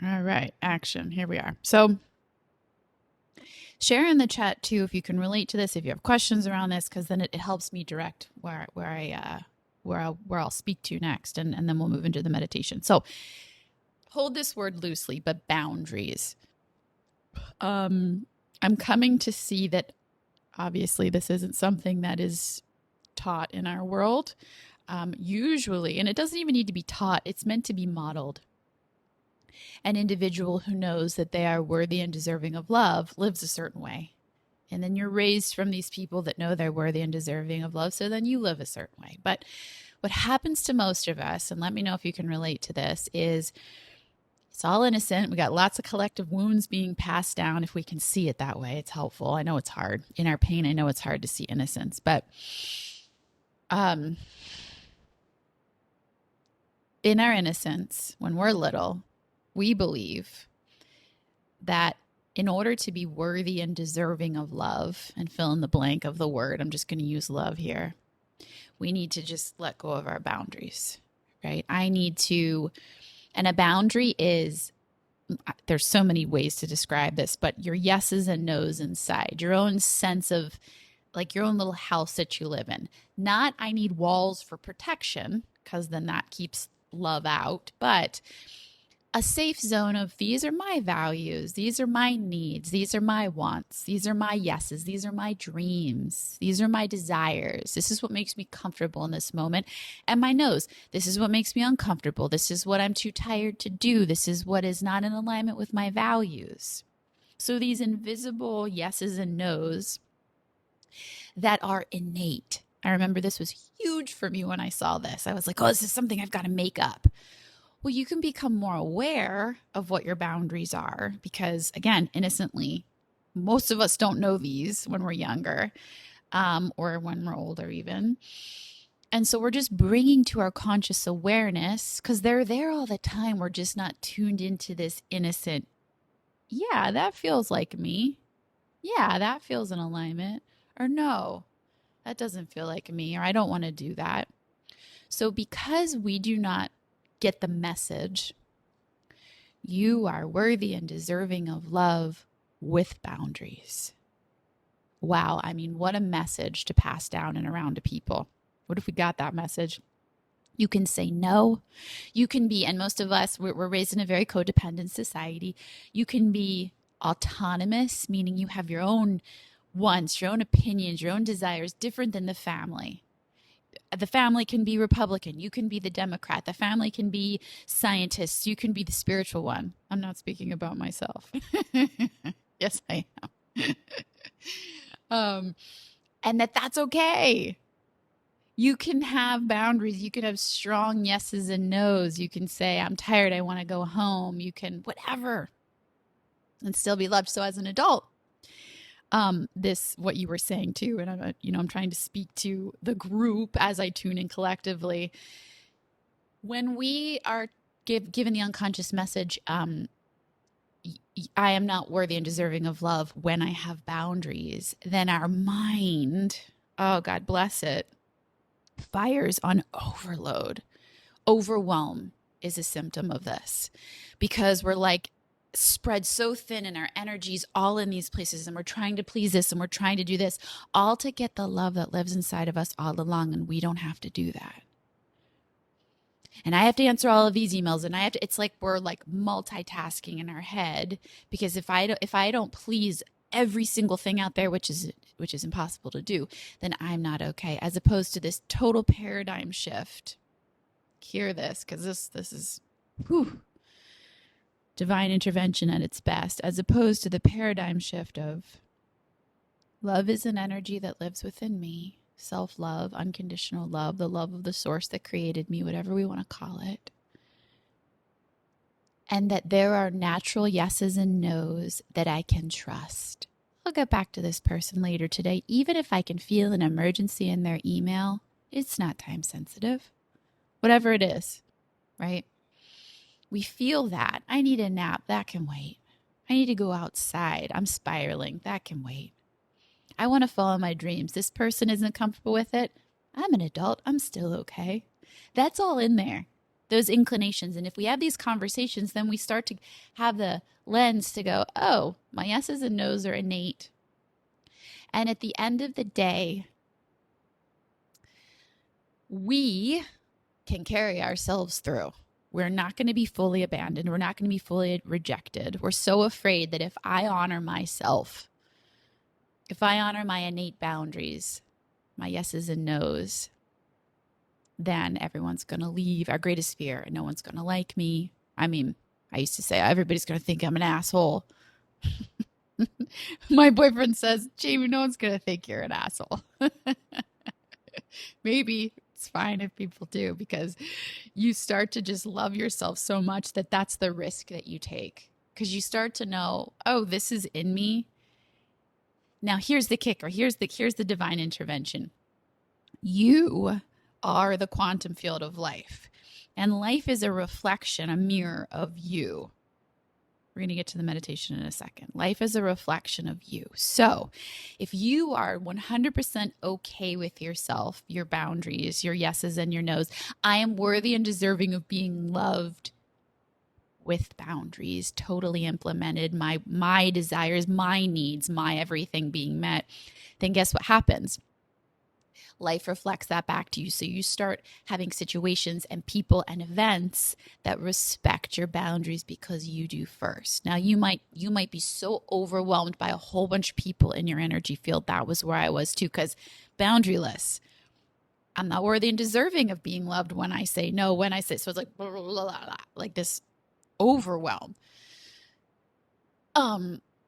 All right, action. Here we are. So share in the chat too if you can relate to this, if you have questions around this, because then it helps me direct where I'll speak to next, and then we'll move into the meditation. So hold this word loosely, but boundaries. I'm coming to see that obviously this isn't something that is taught in our world. Usually, and it doesn't even need to be taught, it's meant to be modeled. An individual who knows that they are worthy and deserving of love lives a certain way. And then you're raised from these people that know they're worthy and deserving of love, so then you live a certain way. But what happens to most of us, and let me know if you can relate to this, is it's all innocent. We got lots of collective wounds being passed down. If we can see it that way, it's helpful. I know it's hard. In our pain, I know it's hard to see innocence. But in our innocence, when we're little, we believe that in order to be worthy and deserving of love, and fill in the blank of the word, I'm just going to use love here, we need to just let go of our boundaries, right? And a boundary is, there's so many ways to describe this, but your yeses and nos inside, your own sense of like your own little house that you live in. Not, I need walls for protection, because then that keeps love out, but a safe zone of these are my values, these are my needs, these are my wants, these are my yeses, these are my dreams, these are my desires. This is what makes me comfortable in this moment. And my no's, this is what makes me uncomfortable. This is what I'm too tired to do. This is what is not in alignment with my values. So these invisible yeses and no's that are innate. I remember this was huge for me when I saw this. I was like, oh, this is something I've got to make up. Well, you can become more aware of what your boundaries are because, again, innocently, most of us don't know these when we're younger or when we're older even. And so we're just bringing to our conscious awareness because they're there all the time. We're just not tuned into this innocent, yeah, that feels like me. Yeah, that feels in alignment. Or no, that doesn't feel like me, or I don't want to do that. So because we do not get the message, you are worthy and deserving of love with boundaries. Wow, I mean, what a message to pass down and around to people. What if we got that message? You can say no. You can be, and most of us, we're raised in a very codependent society. You can be autonomous, meaning you have your own wants, your own opinions, your own desires, different than the family. The family can be Republican. You can be the Democrat. The family can be scientists. You can be the spiritual one. I'm not speaking about myself. Yes, I am. And that's okay. You can have boundaries. You can have strong yeses and nos. You can say, I'm tired. I want to go home. You can whatever and still be loved. So as an adult, what you were saying too, and I'm trying to speak to the group as I tune in collectively. When we are given the unconscious message, I am not worthy and deserving of love when I have boundaries, then our mind, oh God bless it, fires on overload. Overwhelm is a symptom of this because we're like, spread so thin and our energy's all in these places and we're trying to please this and we're trying to do this all to get the love that lives inside of us all along, and we don't have to do that. And I have to answer all of these emails and it's like we're like multitasking in our head because if I don't please every single thing out there, which is impossible to do, then I'm not okay, as opposed to this total paradigm shift. Hear this, because this is whew, divine intervention at its best, as opposed to the paradigm shift of love is an energy that lives within me, self-love, unconditional love, the love of the source that created me, whatever we want to call it. And that there are natural yeses and nos that I can trust. I'll get back to this person later today. Even if I can feel an emergency in their email, it's not time sensitive. Whatever it is, right? We feel that. I need a nap. That can wait. I need to go outside. I'm spiraling. That can wait. I want to follow my dreams. This person isn't comfortable with it. I'm an adult. I'm still okay. That's all in there. those inclinations. And if we have these conversations, then we start to have the lens to go, oh, my yeses and nos are innate. And at the end of the day, we can carry ourselves through. We're not going to be fully abandoned. We're not going to be fully rejected. We're so afraid that if I honor myself, if I honor my innate boundaries, my yeses and nos, then everyone's going to leave. Our greatest fear, no one's going to like me. I mean, I used to say, everybody's going to think I'm an asshole. My boyfriend says, Jamie, no one's going to think you're an asshole. Maybe it's fine if people do, because you start to just love yourself so much that that's the risk that you take. Because you start to know, oh, this is in me. Now, here's the kicker. Here's the divine intervention. You are the quantum field of life. And life is a reflection, a mirror of you. We're going to get to the meditation in a second. Life is a reflection of you. So if you are 100% okay with yourself, your boundaries, your yeses and your nos, I am worthy and deserving of being loved with boundaries, totally implemented, my desires, my needs, my everything being met, then guess what happens? Life reflects that back to you. So you start having situations and people and events that respect your boundaries because you do first. Now you might be so overwhelmed by a whole bunch of people in your energy field. That was where I was too, because boundaryless. I'm not worthy and deserving of being loved when I say no, when I say, so it's like, blah, blah, blah, blah, like this overwhelm.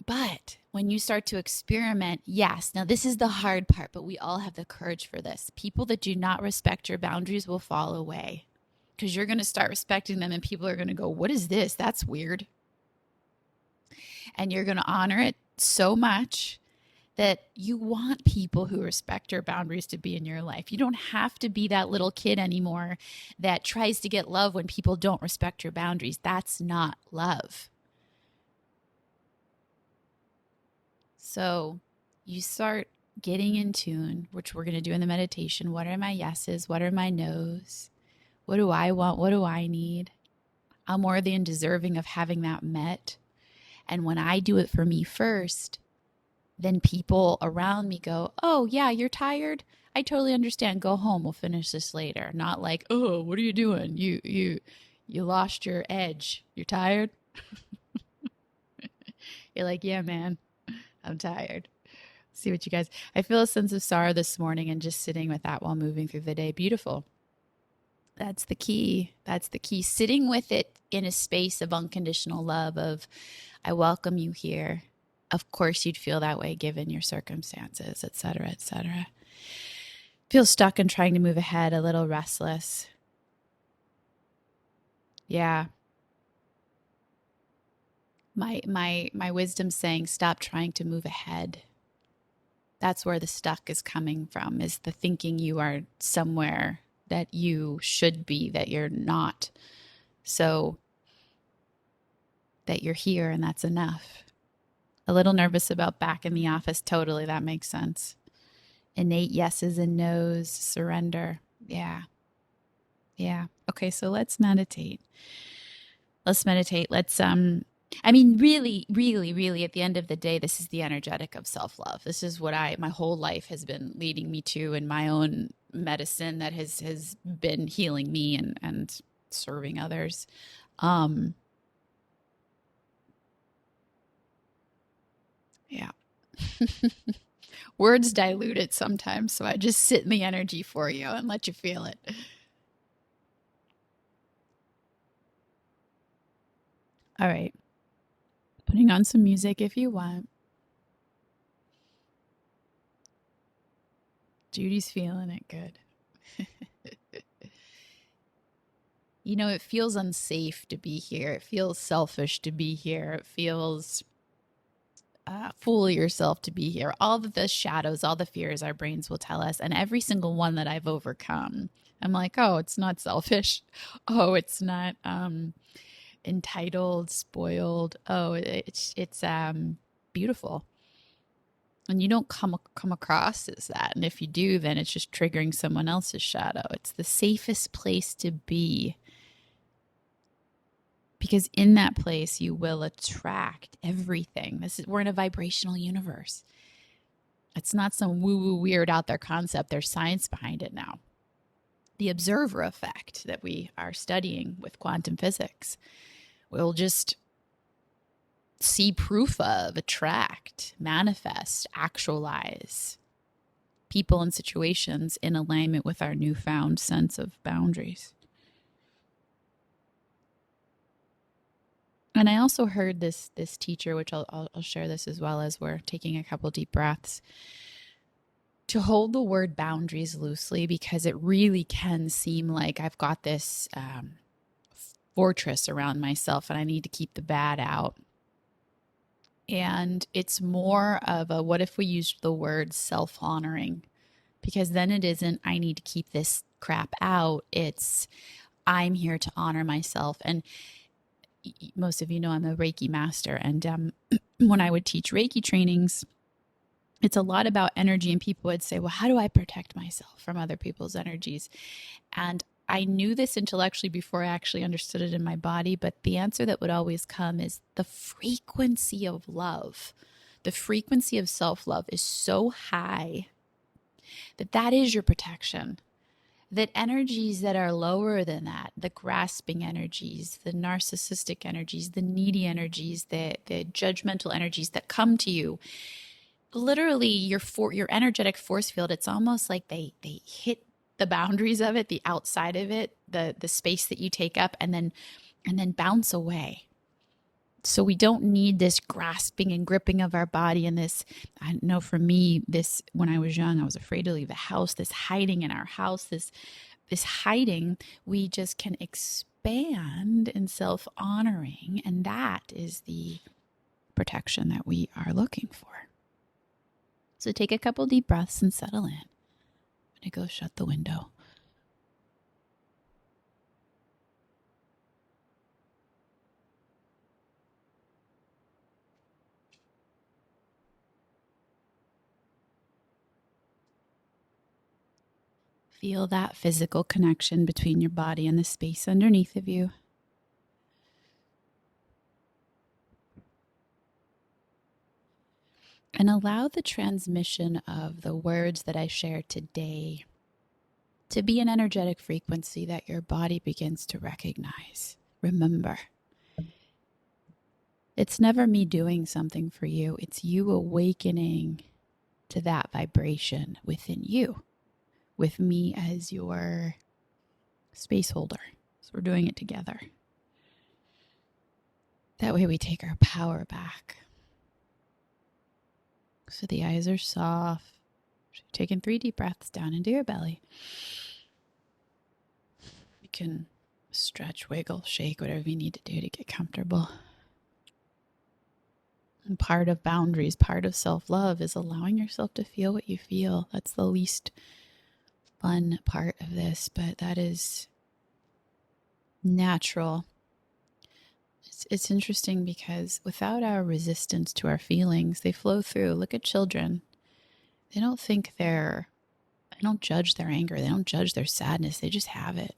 But when you start to experiment, yes, now this is the hard part, but we all have the courage for this. People that do not respect your boundaries will fall away because you're going to start respecting them and people are going to go, what is this? That's weird. And you're going to honor it so much that you want people who respect your boundaries to be in your life. You don't have to be that little kid anymore that tries to get love when people don't respect your boundaries. That's not love. So you start getting in tune, which we're going to do in the meditation. What are my yeses? What are my nos? What do I want? What do I need? I'm worthy and deserving of having that met. And when I do it for me first, then people around me go, oh, yeah, you're tired? I totally understand. Go home. We'll finish this later. Not like, oh, what are you doing? You lost your edge. You're tired? You're like, yeah, man. I'm tired. See what you guys, I feel a sense of sorrow this morning and just sitting with that while moving through the day. Beautiful. That's the key. That's the key. Sitting with it in a space of unconditional love of, I welcome you here. Of course you'd feel that way given your circumstances, et cetera, et cetera. Feel stuck and trying to move ahead, a little restless. Yeah. My wisdom saying, stop trying to move ahead. That's where the stuck is coming from, is the thinking you are somewhere that you should be, that you're not. So that you're here and that's enough. A little nervous about back in the office. Totally. That makes sense. Innate yeses and nos, surrender. Yeah. Yeah. Okay. So let's meditate. Let's, really, really, really, at the end of the day, this is the energetic of self-love. This is what my whole life has been leading me to in my own medicine that has been healing me and serving others. Yeah. Words dilute it sometimes, so I just sit in the energy for you and let you feel it. All right. Putting on some music if you want. Judy's feeling it good. You know, it feels unsafe to be here. It feels selfish to be here. It feels fool yourself to be here. All of the shadows, all the fears our brains will tell us. And every single one that I've overcome, I'm like, oh, it's not selfish. Oh, it's not entitled, spoiled. Oh, it's beautiful. And you don't come across as that. And if you do, then it's just triggering someone else's shadow. It's the safest place to be Because in that place, you will attract everything. We're in a vibrational universe. It's not some woo-woo weird out there concept. There's science behind it now. The observer effect that we are studying with quantum physics will just see proof of, attract, manifest, actualize people and situations in alignment with our newfound sense of boundaries. And I also heard this teacher, which I'll share this as well as we're taking a couple deep breaths, to hold the word boundaries loosely, because it really can seem like I've got this fortress around myself and I need to keep the bad out. And it's more of a, what if we used the word self-honoring? Because then it isn't, I need to keep this crap out. It's, I'm here to honor myself. And most of you know I'm a Reiki master. And when I would teach Reiki trainings, it's a lot about energy. And people would say, well, how do I protect myself from other people's energies? And I knew this intellectually before I actually understood it in my body, but the answer that would always come is the frequency of love. The frequency of self-love is so high that is your protection. That energies that are lower than that, the grasping energies, the narcissistic energies, the needy energies, the judgmental energies that come to you, literally your energetic force field, it's almost like they hit the boundaries of it, the outside of it, the space that you take up, and then bounce away. So we don't need this grasping and gripping of our body, and this, I know for me, this, when I was young, I was afraid to leave the house, this hiding in our house, this hiding. We just can expand in self-honoring, and that is the protection that we are looking for. So take a couple deep breaths and settle in. I'm going to go shut the window. Feel that physical connection between your body and the space underneath of you. And allow the transmission of the words that I share today to be an energetic frequency that your body begins to recognize. Remember, it's never me doing something for you. It's you awakening to that vibration within you, with me as your space holder. So we're doing it together. That way we take our power back. So the eyes are soft. Taking 3 deep breaths down into your belly. You can stretch, wiggle, shake, whatever you need to do to get comfortable. And part of boundaries, part of self-love is allowing yourself to feel what you feel. That's the least fun part of this, but that is natural. It's interesting because without our resistance to our feelings, they flow through. Look at children. They don't judge their anger. They don't judge their sadness. They just have it.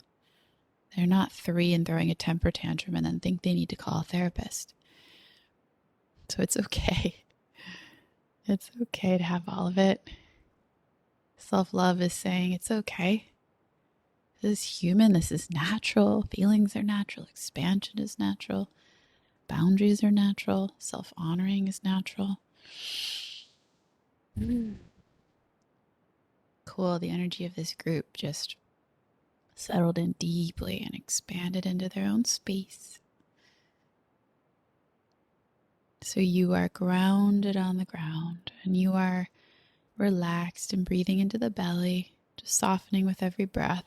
They're not 3 and throwing a temper tantrum and then think they need to call a therapist. So it's okay. It's okay to have all of it. Self-love is saying it's okay. This is human. This is natural. Feelings are natural. Expansion is natural. Boundaries are natural. Self-honoring is natural. Cool. The energy of this group just settled in deeply and expanded into their own space. So you are grounded on the ground and you are relaxed and breathing into the belly, just softening with every breath.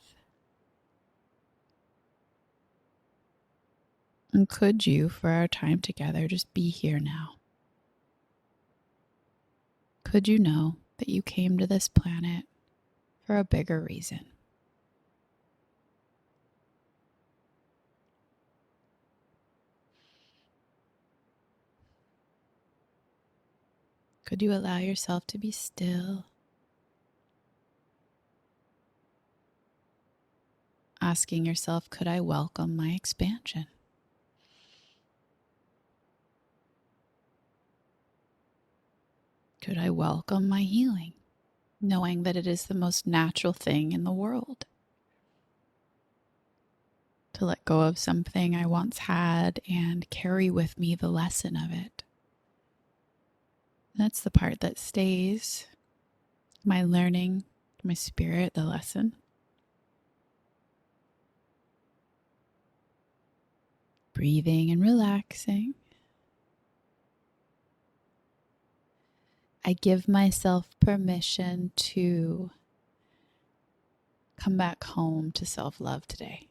And could you, for our time together, just be here now? Could you know that you came to this planet for a bigger reason? Could you allow yourself to be still? Asking yourself, could I welcome my expansion? Could I welcome my healing, knowing that it is the most natural thing in the world? To let go of something I once had and carry with me the lesson of it. That's the part that stays. My learning, my spirit, the lesson. Breathing and relaxing. I give myself permission to come back home to self-love today.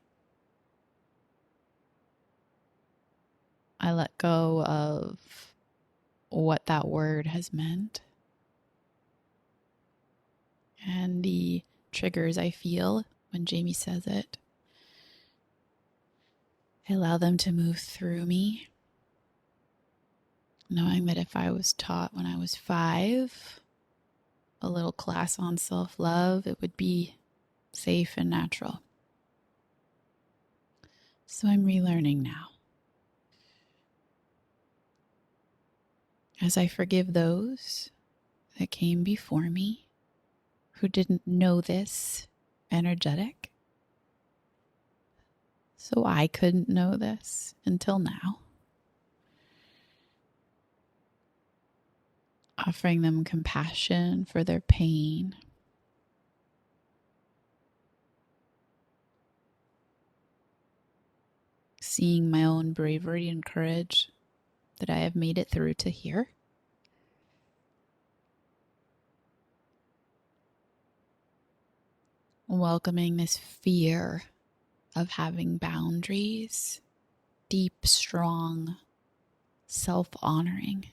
I let go of what that word has meant and the triggers I feel when Jamie says it. I allow them to move through me, knowing that if I was taught when I was 5 a little class on self-love, it would be safe and natural. So I'm relearning now. As I forgive those that came before me who didn't know this energetic, so I couldn't know this until now. Offering them compassion for their pain. Seeing my own bravery and courage that I have made it through to here. Welcoming this fear of having boundaries, deep, strong, self-honoring.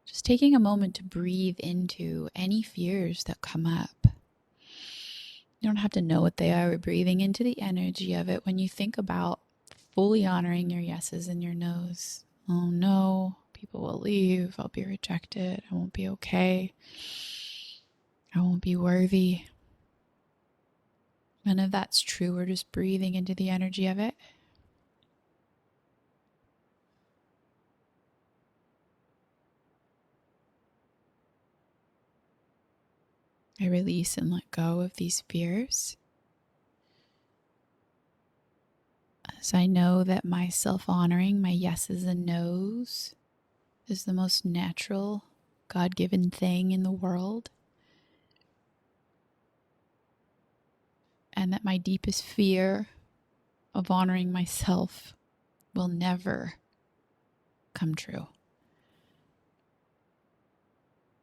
Just taking a moment to breathe into any fears that come up. You don't have to know what they are. We're breathing into the energy of it. When you think about fully honoring your yeses and your nos. Oh no, people will leave. I'll be rejected. I won't be okay. I won't be worthy. None of that's true. We're just breathing into the energy of it. I release and let go of these fears. As I know that my self-honoring, my yeses and nos, is the most natural, God-given thing in the world. And that my deepest fear of honoring myself will never come true.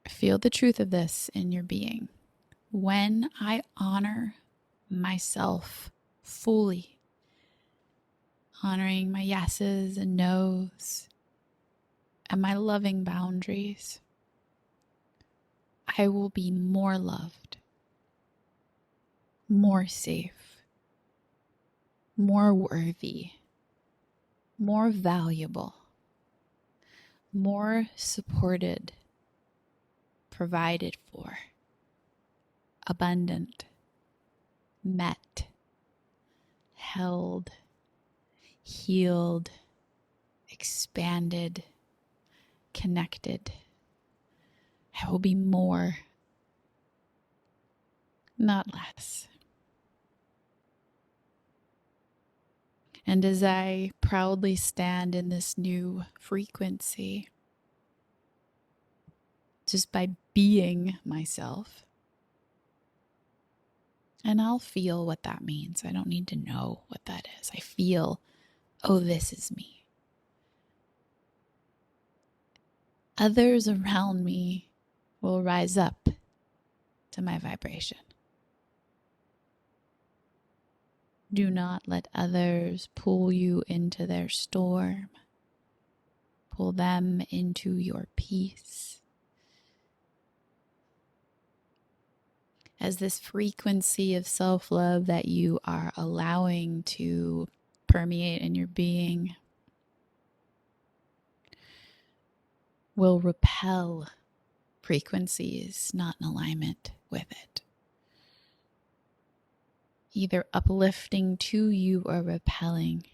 Feel the truth of this in your being. When I honor myself fully, honoring my yeses and nos, and my loving boundaries, I will be more loved, more safe, more worthy, more valuable, more supported, provided for, abundant, met, held, healed, expanded, connected. I will be more, not less. And as I proudly stand in this new frequency, just by being myself, and I'll feel what that means. I don't need to know what that is. I feel, oh, this is me. Others around me will rise up to my vibration. Do not let others pull you into their storm. Pull them into your peace. As this frequency of self-love that you are allowing to permeate in your being will repel frequencies not in alignment with it, either uplifting to you or repelling.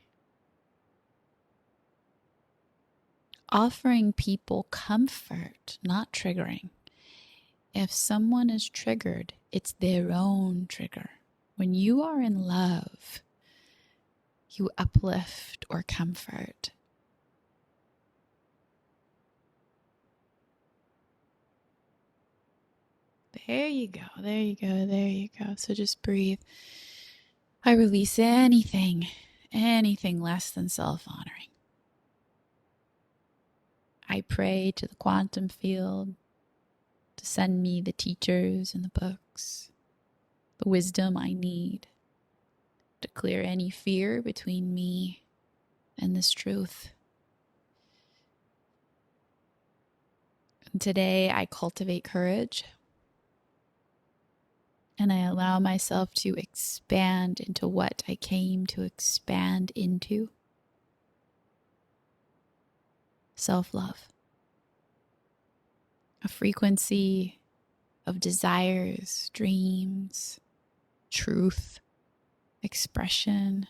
offering people comfort, not triggering. If someone is triggered, it's their own trigger. When you are in love, you uplift or comfort. There you go, there you go, there you go. So just breathe. I release anything less than self-honoring. I pray to the quantum field to send me the teachers and the books, the wisdom I need to clear any fear between me and this truth. And today I cultivate courage and I allow myself to expand into what I came to expand into. Self-love. A frequency of desires, dreams, truth, expression.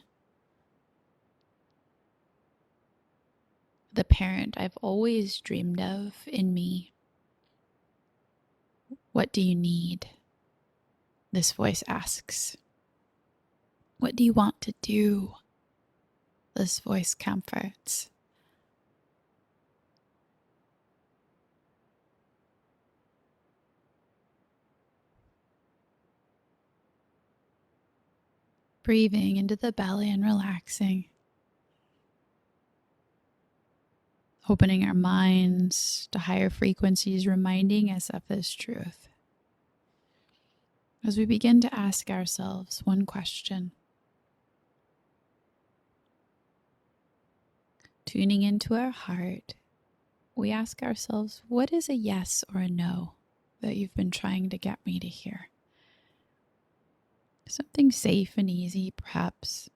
The parent I've always dreamed of in me. What do you need? This voice asks. What do you want to do? This voice comforts. Breathing into the belly and relaxing. Opening our minds to higher frequencies, reminding us of this truth. As we begin to ask ourselves one question, tuning into our heart, we ask ourselves, what is a yes or a no that you've been trying to get me to hear? Something safe and easy, perhaps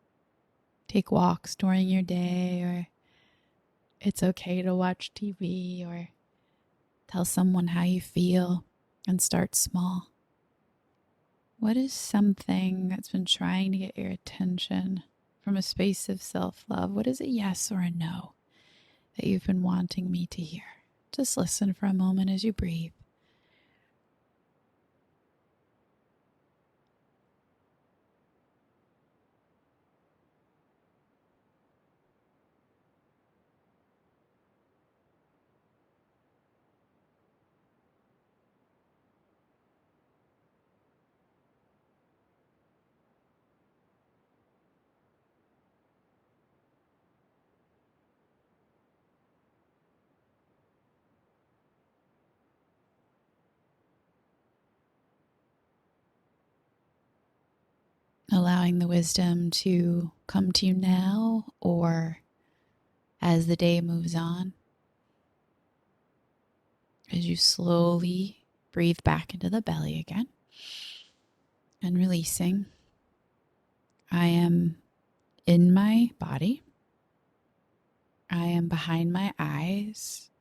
take walks during your day, or it's okay to watch TV, or tell someone how you feel and start small. What is something that's been trying to get your attention from a space of self-love? What is a yes or a no that you've been wanting me to hear? Just listen for a moment as you breathe. Allowing the wisdom to come to you now or as the day moves on. As you slowly breathe back into the belly again and releasing. I am in my body. I am behind my eyes.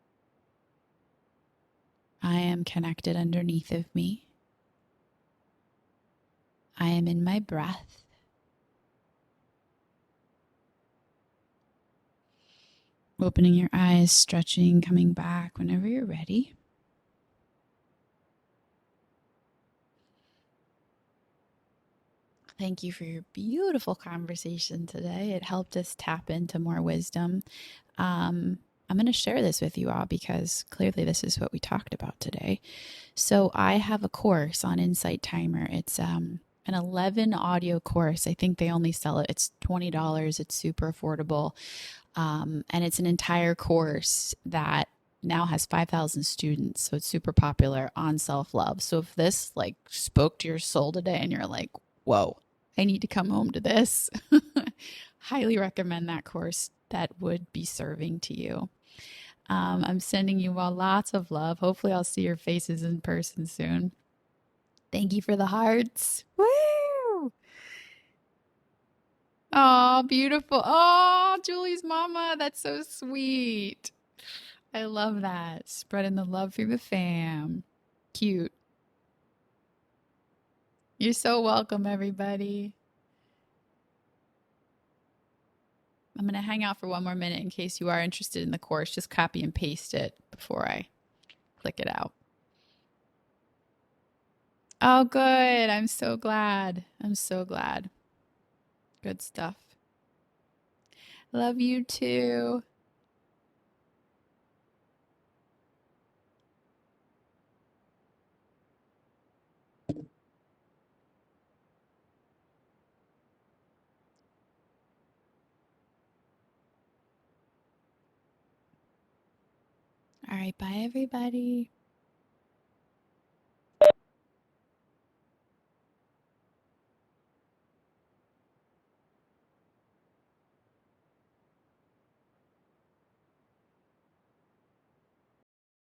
I am connected underneath of me. I am in my breath. Opening your eyes, stretching, coming back whenever you're ready. Thank you for your beautiful conversation today. It helped us tap into more wisdom. I'm going to share this with you all because clearly this is what we talked about today. So I have a course on Insight Timer. It's an 11 audio course. I think they only sell it. It's $20. It's super affordable. And it's an entire course that now has 5,000 students. So it's super popular on self-love. So if this like spoke to your soul today and you're like, whoa, I need to come home to this, highly recommend that course. That would be serving to you. I'm sending you all lots of love. Hopefully I'll see your faces in person soon. Thank you for the hearts. Woo! Oh, beautiful. Oh, Julie's mama. That's so sweet. I love that. Spreading the love through the fam. Cute. You're so welcome, everybody. I'm going to hang out for one more minute in case you are interested in the course. Just copy and paste it before I click it out. Oh, good. I'm so glad. I'm so glad. Good stuff. Love you too. All right. Bye, everybody.